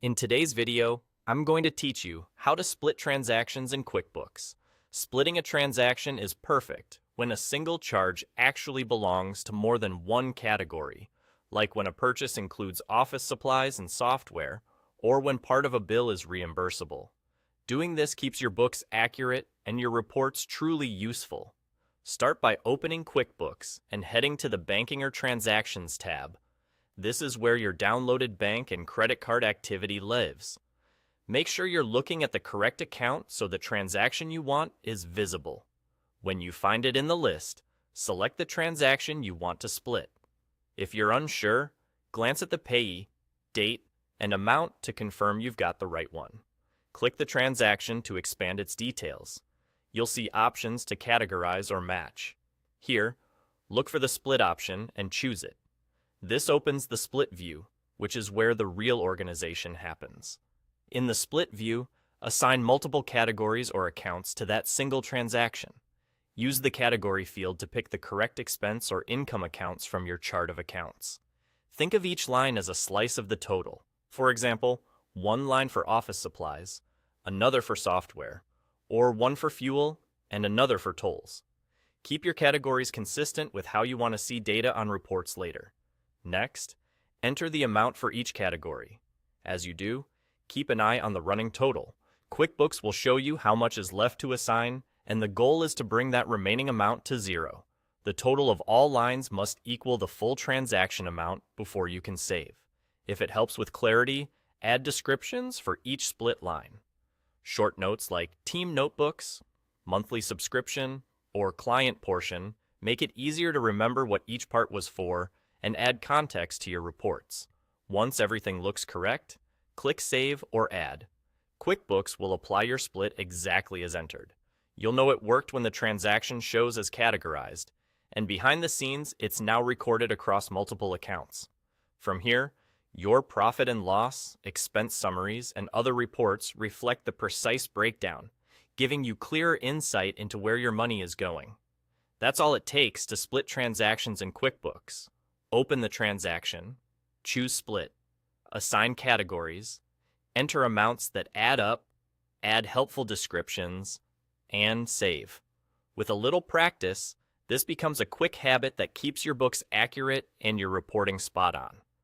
In today's video, I'm going to teach you how to split transactions in QuickBooks. Splitting a transaction is perfect when a single charge actually belongs to more than one category, like when a purchase includes office supplies and software, or when part of a bill is reimbursable. Doing this keeps your books accurate and your reports truly useful. Start by opening QuickBooks and heading to the Banking or Transactions tab. This is where your downloaded bank and credit card activity lives. Make sure you're looking at the correct account so the transaction you want is visible. When you find it in the list, select the transaction you want to split. If you're unsure, glance at the payee, date, and amount to confirm you've got the right one. Click the transaction to expand its details. You'll see options to categorize or match. Here, look for the split option and choose it. This opens the split view, which is where the real organization happens. In the split view, assign multiple categories or accounts to that single transaction. Use the category field to pick the correct expense or income accounts from your chart of accounts. Think of each line as a slice of the total. For example, one line for office supplies, another for software, or one for fuel and another for tolls. Keep your categories consistent with how you want to see data on reports later. Next, enter the amount for each category. As you do, keep an eye on the running total. QuickBooks will show you how much is left to assign, and the goal is to bring that remaining amount to zero. The total of all lines must equal the full transaction amount before you can save. If it helps with clarity, add descriptions for each split line. Short notes like team notebooks, monthly subscription, or client portion make it easier to remember what each part was for and add context to your reports. Once everything looks correct, click Save or Add. QuickBooks will apply your split exactly as entered. You'll know it worked when the transaction shows as categorized, and behind the scenes, it's now recorded across multiple accounts. From here, your profit and loss, expense summaries, and other reports reflect the precise breakdown, giving you clearer insight into where your money is going. That's all it takes to split transactions in QuickBooks. Open the transaction, choose Split, assign categories, enter amounts that add up, add helpful descriptions, and save. With a little practice, this becomes a quick habit that keeps your books accurate and your reporting spot on.